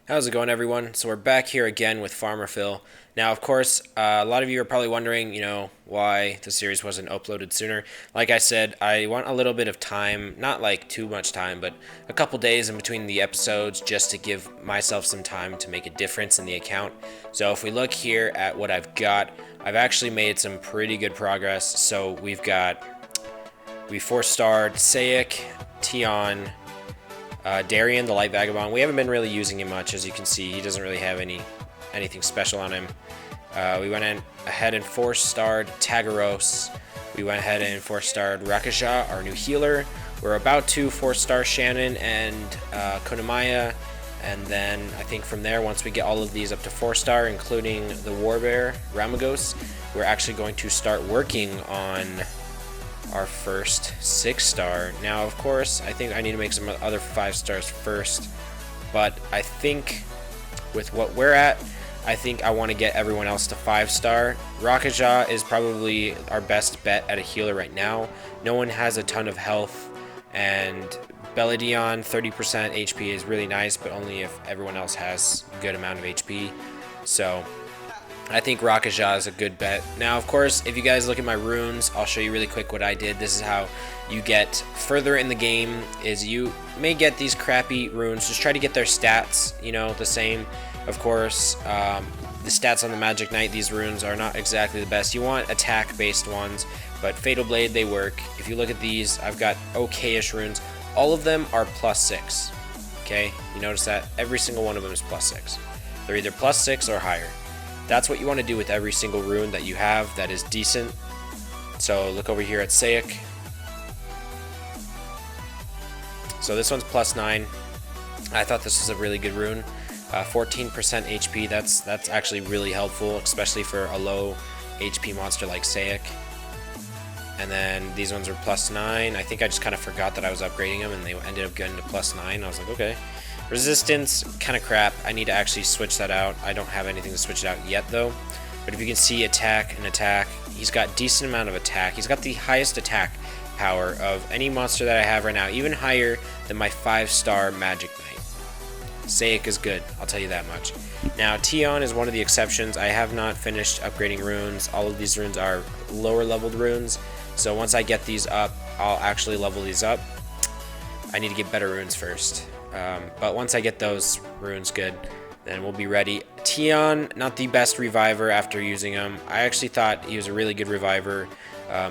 How's it going, everyone? So we're back here again with Farmer Phil. Now, of course, a lot of you are probably wondering, why the series wasn't uploaded sooner. Like I said, I want a little bit of time, not like too much time, but a couple days in between the episodes just to give myself some time to make a difference in the account. So if we look here at what I've got, I've actually made some pretty good progress. So we 4-starred Sayic, Tion, Darian, the Light Vagabond. We haven't been really using him much, as you can see. He doesn't really have anything special on him. We went ahead and 4-starred Tagaros. We went ahead and 4-starred Rakija, our new healer. We're about to 4-star Shannon and Konamaya. And then I think from there, once we get all of these up to 4-star, including the Warbear, Ramagos, we're actually going to start working on our first 6-star. Now, of course, I think I need to make some other 5-stars first, but I think with what we're at, I think I want to get everyone else to 5-star. Rakija is probably our best bet at a healer right now. No one has a ton of health, and Beladion 30% HP is really nice, but only if everyone else has a good amount of HP. So I think Rakija is a good bet. Now, of course, if you guys look at my runes, I'll show you really quick what I did. This is how you get further in the game, is you may get these crappy runes. Just try to get their stats, the same. Of course, the stats on the Magic Knight, these runes are not exactly the best. You want attack-based ones, but Fatal Blade, they work. If you look at these, I've got okay-ish runes. All of them are +6, okay? You notice that? Every single one of them is +6. They're either +6 or higher. That's what you want to do with every single rune that you have that is decent. So look over here at Sayic. So this one's +9. I thought this was a really good rune. 14% HP, that's actually really helpful, especially for a low HP monster like Sayic. And then these ones are +9. I think I just kind of forgot that I was upgrading them, and they ended up getting to +9. I was like, okay. Resistance, kind of crap. I need to actually switch that out. I don't have anything to switch it out yet, though. But if you can see attack and attack, he's got decent amount of attack. He's got the highest attack power of any monster that I have right now, even higher than my 5-star Magic Knight. Sayic is good, I'll tell you that much. Now, Tion is one of the exceptions. I have not finished upgrading runes. All of these runes are lower leveled runes. So once I get these up, I'll actually level these up. I need to get better runes first. But once I get those runes good, then we'll be ready. Tion, not the best reviver after using him. I actually thought he was a really good reviver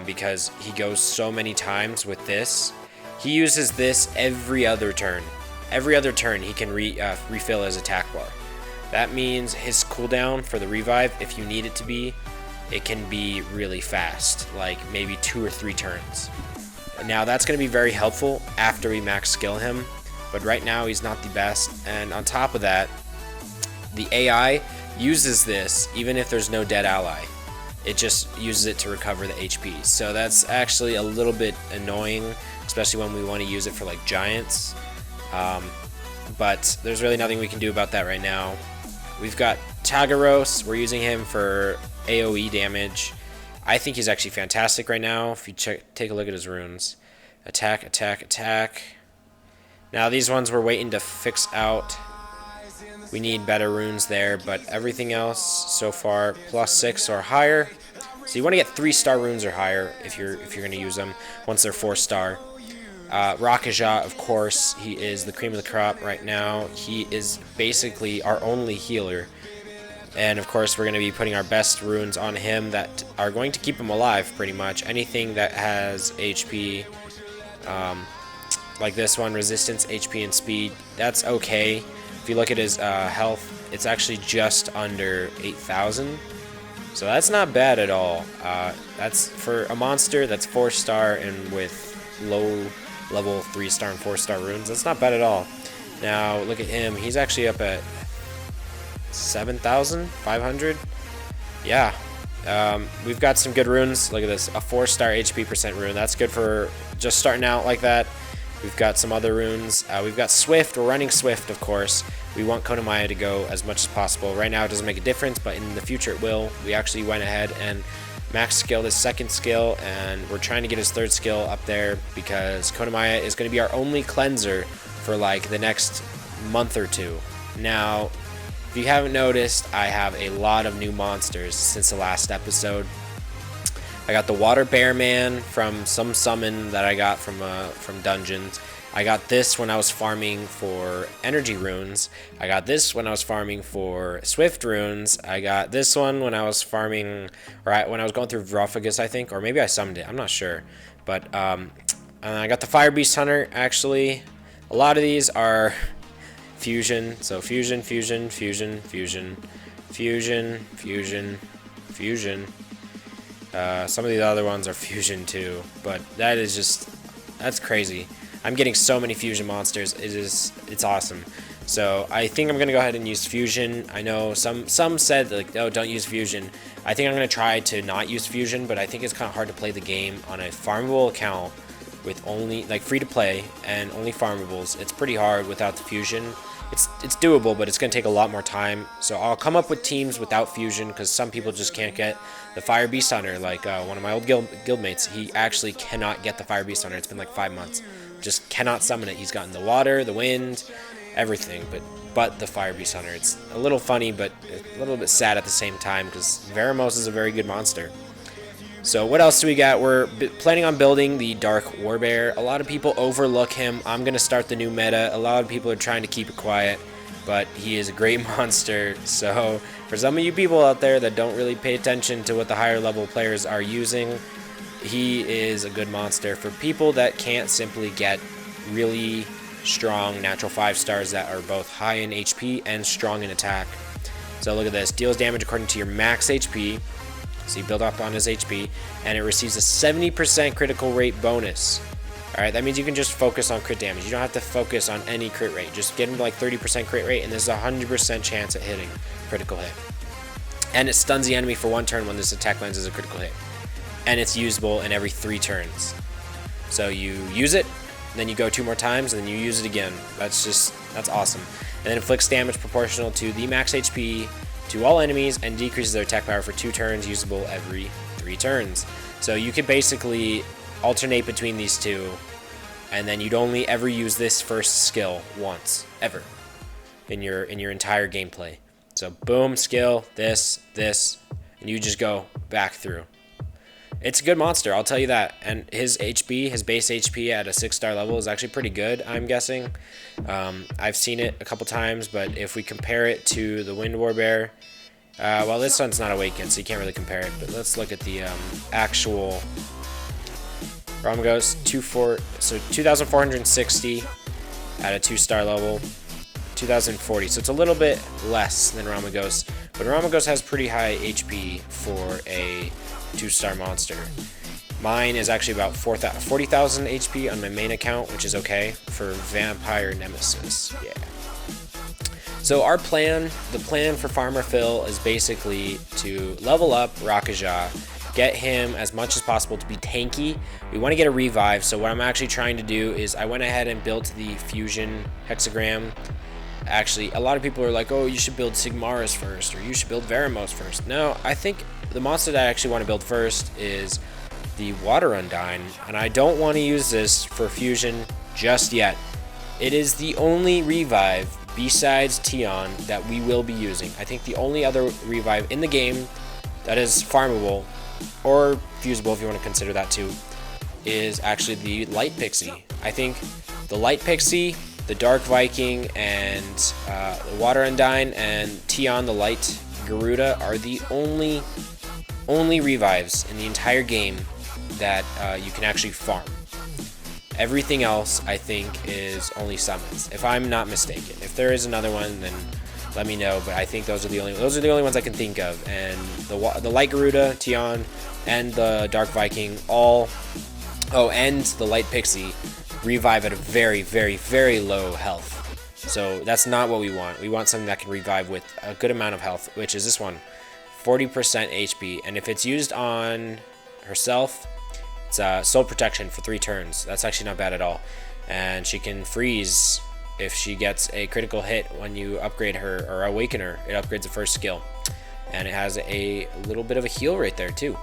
because he goes so many times with this. He uses this every other turn. Every other turn he can refill his attack bar. That means his cooldown for the revive, if you need it to be, it can be really fast, like maybe 2 or 3 turns. Now that's going to be very helpful after we max skill him, but right now he's not the best. And on top of that, the AI uses this even if there's no dead ally. It just uses it to recover the HP. So that's actually a little bit annoying, especially when we want to use it for like giants. But there's really nothing we can do about that right now. We've got Tagaros. We're using him for AoE damage. I think he's actually fantastic right now. If you take a look at his runes. Attack, attack, attack. Now these ones we're waiting to fix out. We need better runes there, but everything else so far +6 or higher. So you want to get 3-star runes or higher if you're going to use them once they're 4-star. Rakija, of course, he is the cream of the crop right now. He is basically our only healer. And of course, we're going to be putting our best runes on him that are going to keep him alive pretty much. Anything that has HP, like this one, resistance, HP, and speed, that's okay. If you look at his health, it's actually just under 8,000. So that's not bad at all. That's for a monster that's 4-star and with low level 3-star and 4-star runes. That's not bad at all. Now look at him. He's actually up at 7,500. Yeah. We've got some good runes. Look at this. A 4-star HP % rune. That's good for just starting out like that. We've got some other runes. We've got Swift. We're running Swift, of course. We want Konamaya to go as much as possible. Right now it doesn't make a difference, but in the future it will. We actually went ahead and max skilled his 2nd skill, and we're trying to get his 3rd skill up there because Konamaya is going to be our only cleanser for like the next month or two. Now, if you haven't noticed, I have a lot of new monsters since the last episode. I got the Water Bear Man from some summon that I got from dungeons. I got this when I was farming for energy runes. I got this when I was farming for swift runes. I got this one when I was farming, or when I was going through Reafi, I think, or maybe I summoned it. I'm not sure. But I got the Fire Beast Hunter. Actually, a lot of these are fusion. So fusion, fusion, fusion, fusion, fusion, fusion, fusion. Some of these other ones are fusion too, but that's crazy. I'm getting so many fusion monsters. It's awesome. So I think I'm gonna go ahead and use fusion. I know some said like, oh, don't use fusion. I think I'm gonna try to not use fusion, but I think it's kind of hard to play the game on a farmable account with only like free to play and only farmables. It's pretty hard without the fusion. It's doable, but it's gonna take a lot more time. So I'll come up with teams without fusion because some people just can't get the Fire Beast Hunter. Like one of my old guildmates, he actually cannot get the Fire Beast Hunter. It's been like 5 months. Just cannot summon it. He's gotten the water, the wind, everything, but the Fire Beast Hunter. It's a little funny, but a little bit sad at the same time because Veramos is a very good monster. So what else do we got? We're planning on building the Dark Warbear. A lot of people overlook him. I'm going to start the new meta. A lot of people are trying to keep it quiet, but he is a great monster. So for some of you people out there that don't really pay attention to what the higher level players are using, he is a good monster. For people that can't simply get really strong natural 5 stars that are both high in HP and strong in attack. So look at this. Deals damage according to your max HP. So you build up on his HP, and it receives a 70% critical rate bonus. Alright, that means you can just focus on crit damage. You don't have to focus on any crit rate. Just get him to like 30% crit rate, and there's a 100% chance at hitting critical hit. And it stuns the enemy for 1 turn when this attack lands as a critical hit. And it's usable in every 3 turns. So you use it, then you go 2 more times, and then you use it again. That's awesome. And then inflicts damage proportional to the max HP to all enemies and decreases their attack power for 2 turns, usable every 3 turns. So you could basically alternate between these two, and then you'd only ever use this first skill once, ever, in your entire gameplay. So boom, skill, this, and you just go back through. It's a good monster, I'll tell you that. And his HP, his base HP at a 6-star level is actually pretty good, I'm guessing. I've seen it a couple times, but if we compare it to the Wind Warbear, well, this one's not awakened, so you can't really compare it. But let's look at the actual Ramagos. 2,460 at a 2-star level. 2,040, so it's a little bit less than Ramagos, but Ramagos has pretty high HP for a 2-star monster. Mine is actually about 40,000 HP on my main account, which is okay for Vampire Nemesis. Yeah. So our plan, the plan for Farmer Phil is basically to level up Rakaja, get him as much as possible to be tanky. We want to get a revive, so what I'm actually trying to do is I went ahead and built the fusion hexagram. Actually, a lot of people are like, oh, you should build Sigmaris first, or you should build Veramos first. No, I think the monster that I actually want to build first is the Water Undyne, and I don't want to use this for fusion just yet. It is the only revive besides Tion that we will be using. I think the only other revive in the game that is farmable, or fusible if you want to consider that too, is actually the Light Pixie. I think the Light Pixie, the Dark Viking, and the Water Undyne, and Tion the Light Garuda are the only revives in the entire game that you can actually farm. Everything else, I think, is only summons, if I'm not mistaken. If there is another one, then let me know. But I think those are the only ones I can think of. And the Light Garuda, Tion, and the Dark Viking and the Light Pixie revive at a very, very, very low health. So that's not what we want. We want something that can revive with a good amount of health, which is this one, 40% HP. And if it's used on herself, it's soul protection for 3 turns. That's actually not bad at all. And she can freeze if she gets a critical hit when you upgrade her or awaken her. It upgrades the first skill. And it has a little bit of a heal right there too.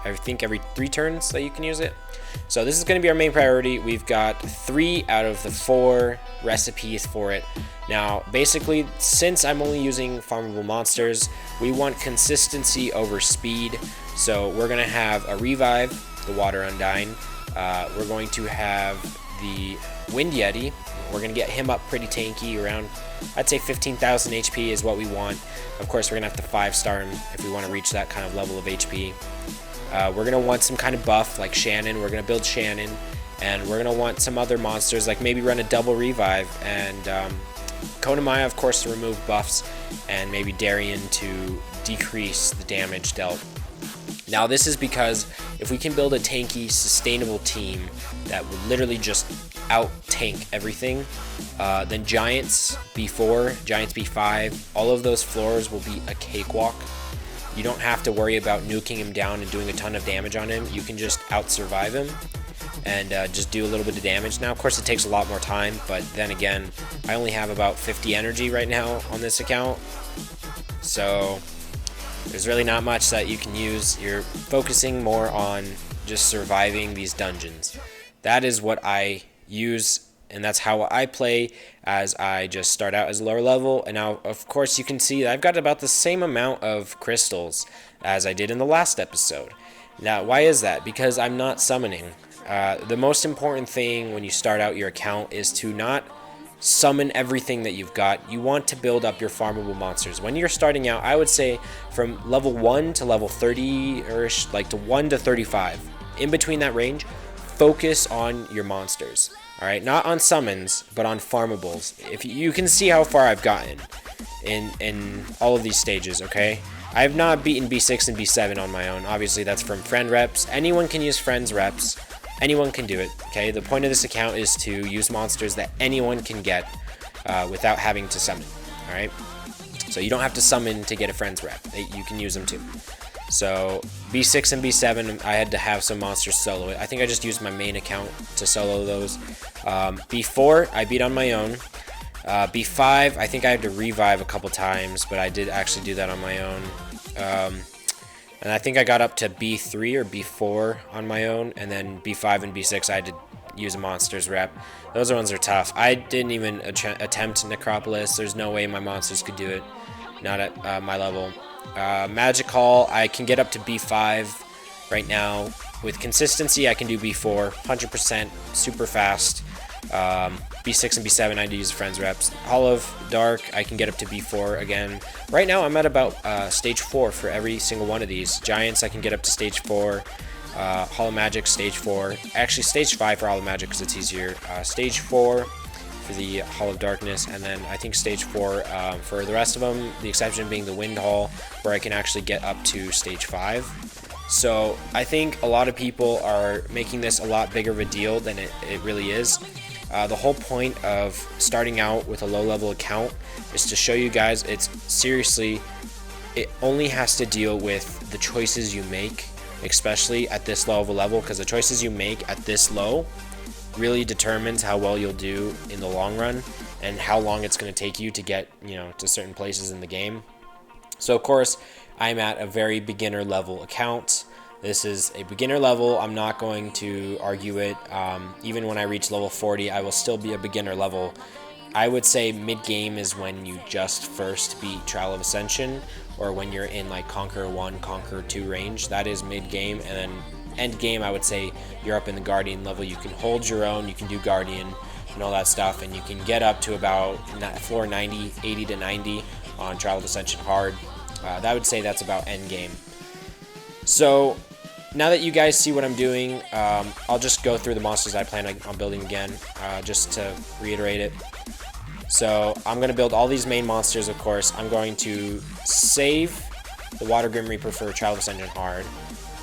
I think every 3 turns that you can use it. So this is going to be our main priority. We've got 3 out of the 4 recipes for it. Now, basically, since I'm only using farmable monsters, we want consistency over speed. So we're going to have a Revive, the Water Undying. We're going to have the Wind Yeti. We're going to get him up pretty tanky, around, I'd say 15,000 HP is what we want. Of course, we're going to have to 5-star him if we want to reach that kind of level of HP. We're going to want some kind of buff like Shannon. We're going to build Shannon. And we're going to want some other monsters, like maybe run a double Revive. And Konamaya, of course, to remove buffs. And maybe Darien to decrease the damage dealt. Now, this is because if we can build a tanky, sustainable team that will literally just out-tank everything, then Giants B4, Giants B5, all of those floors will be a cakewalk. You don't have to worry about nuking him down and doing a ton of damage on him. You can just out-survive him and just do a little bit of damage. Now, of course, it takes a lot more time, but then again, I only have about 50 energy right now on this account. So there's really not much that you can use. You're focusing more on just surviving these dungeons. That is what I use, and that's how I play as I just start out as lower level. And now, of course, you can see that I've got about the same amount of crystals as I did in the last episode. Now, why is that? Because I'm not summoning. The most important thing when you start out your account is to not summon everything that you've got. You want to build up your farmable monsters. When you're starting out, I would say from level 1 to level 30, or like to 1 to 35. In between that range, focus on your monsters. Alright, not on summons, but on farmables. If you can see how far I've gotten in all of these stages, okay? I have not beaten B6 and B7 on my own. Obviously, that's from friend reps. Anyone can use friends reps. Anyone can do it, okay? The point of this account is to use monsters that anyone can get without having to summon, alright? So you don't have to summon to get a friend's rep. You can use them too. So B6 and B7, I had to have some monsters solo it. I think I just used my main account to solo those. B4, I beat on my own. B5, I think I had to revive a couple times, but I did actually do that on my own. And I think I got up to B3 or B4 on my own, and then B5 and B6 I had to use a monsters rep. Those ones are tough. I didn't even attempt Necropolis. There's no way my monsters could do it. Not at my level. Magic Hall, I can get up to B5 right now. With consistency, I can do B4, 100%, super fast. B6 and B7, I had to use friends reps. Hall of Dark, I can get up to B4 again. Right now, I'm at about stage 4 for every single one of these. Giants, I can get up to stage 4. Hall of Magic, stage 4. Actually, stage 5 for Hall of Magic because it's easier. Stage 4 for the Hall of Darkness, and then I think stage 4 for the rest of them, the exception being the Wind Hall, where I can actually get up to stage 5. So I think a lot of people are making this a lot bigger of a deal than it really is. The whole point of starting out with a low-level account is to show you guys it's seriously, it only has to deal with the choices you make, especially at this low of a level, because the choices you make at this low really determines how well you'll do in the long run and how long it's going to take you to get, to certain places in the game. So of course, I'm at a very beginner level account. This is a beginner level. I'm not going to argue it. Even when I reach level 40, I will still be a beginner level. I would say mid-game is when you just first beat Trial of Ascension, or when you're in like Conqueror 1, Conqueror 2 range. That is mid-game, and then end game, I would say you're up in the Guardian level. You can hold your own, you can do Guardian and all that stuff, and you can get up to about floor 90, 80 to 90 on Trial of Ascension hard. That would say that's about end game. So now that you guys see what I'm doing, I'll just go through the monsters I plan on building again, just to reiterate it. So I'm going to build all these main monsters, of course. I'm going to save the Water Grim Reaper for Trial of Ascension hard.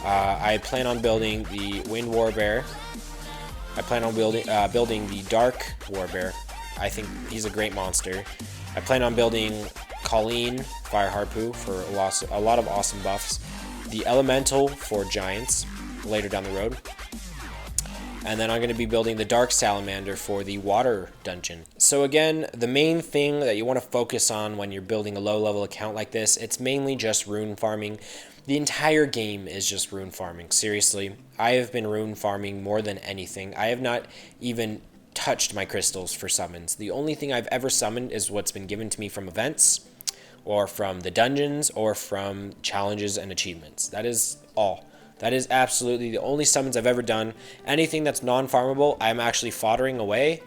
I plan on building the Wind Warbear. I plan on building the Dark Warbear. I think he's a great monster. I plan on building Colleen Fire Harpoo for a lot of awesome buffs. The Elemental for Giants later down the road. And then I'm going to be building the Dark Salamander for the Water Dungeon. So again, the main thing that you want to focus on when you're building a low-level account like this, it's mainly just rune farming. The entire game is just rune farming. Seriously, I have been rune farming more than anything. I have not even touched my crystals for summons. The only thing I've ever summoned is what's been given to me from events, or from the dungeons, or from challenges and achievements. That is all. That is absolutely the only summons I've ever done. Anything that's non-farmable, I'm actually foddering away.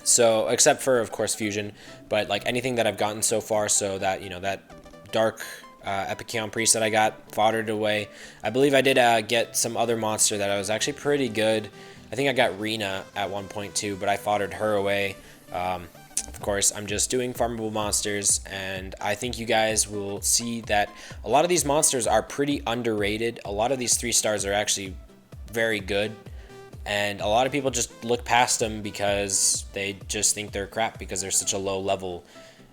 So, except for, of course, fusion, but like anything that I've gotten so far, so that, you know, that dark Epicyon priest that I got, foddered away. I believe I did get some other monster that I was actually pretty good. I think I got Rena at 1.2, but I foddered her away. Of course, I'm just doing farmable monsters, and I think you guys will see that a lot of these monsters are pretty underrated. A lot of these 3 stars are actually very good, and a lot of people just look past them because they just think they're crap because they're such a low level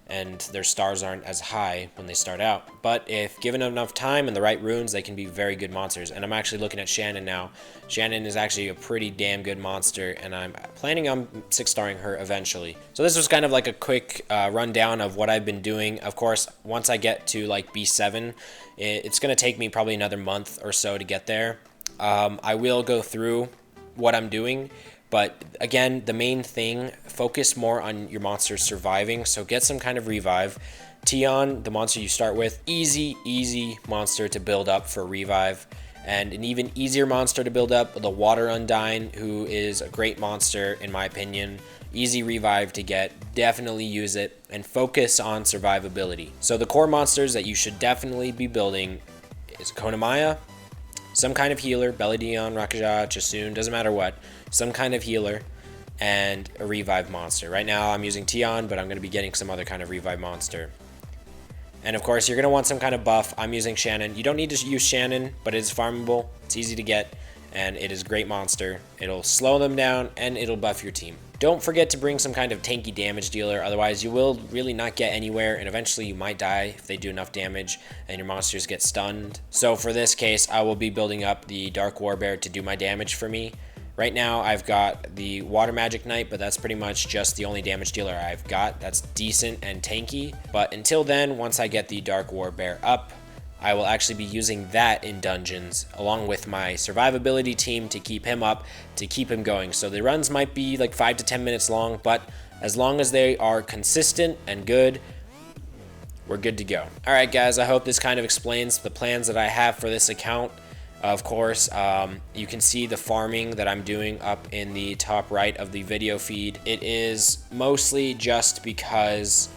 and their stars aren't as high when they start out. But if given enough time and the right runes, they can be very good monsters. And I'm actually looking at Shannon now. Shannon is actually a pretty damn good monster, and I'm planning on 6-starring her eventually. So this was kind of like a quick rundown of what I've been doing. Of course, once I get to like B7, it's going to take me probably another month or so to get there. I will go through what I'm doing, but again, the main thing, focus more on your monsters surviving. So get some kind of revive. Tion, the monster you start with, easy monster to build up for revive. And an even easier monster to build up, the Water Undyne, who is a great monster in my opinion. Easy revive to get, definitely use it, and focus on survivability. So the core monsters that you should definitely be building is Konamaya, some kind of healer, Belladon, Rakaja, Chasun, doesn't matter what, some kind of healer, and a revive monster. Right now I'm using Tion, but I'm going to be getting some other kind of revive monster. And of course, you're going to want some kind of buff. I'm using Shannon. You don't need to use Shannon, but it is farmable, it's easy to get, and it is a great monster. It'll slow them down, and it'll buff your team. Don't forget to bring some kind of tanky damage dealer, otherwise you will really not get anywhere, and eventually you might die if they do enough damage and your monsters get stunned. So for this case, I will be building up the Dark Warbear to do my damage for me. Right now I've got the Water Magic Knight, but that's pretty much just the only damage dealer I've got. That's decent and tanky, but until then, once I get the Dark Warbear up, I will actually be using that in dungeons along with my survivability team to keep him up, to keep him going. So the runs might be like 5 to 10 minutes long, but as long as they are consistent and good, we're good to go. Alright guys, I hope this kind of explains the plans that I have for this account. Of course, you can see the farming that I'm doing up in the top right of the video feed. It is mostly just because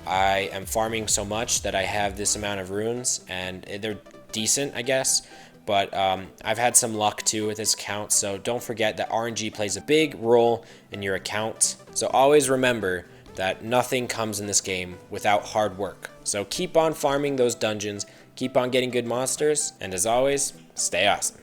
I am farming so much that I have this amount of runes, and they're decent, I guess, but I've had some luck too with this account, so don't forget that RNG plays a big role in your account. So always remember that nothing comes in this game without hard work. So keep on farming those dungeons, keep on getting good monsters, and as always, stay awesome.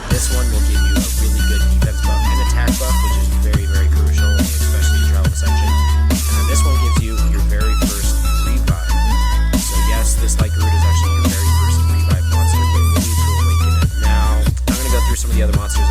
This one will give you a really good defense buff and attack buff, which is very crucial, especially in Trial of Ascension. And then this one gives you your very first revive. So yes, this Like Root is actually your very first revive monster, but you need to awaken it. Now, I'm going to go through some of the other monsters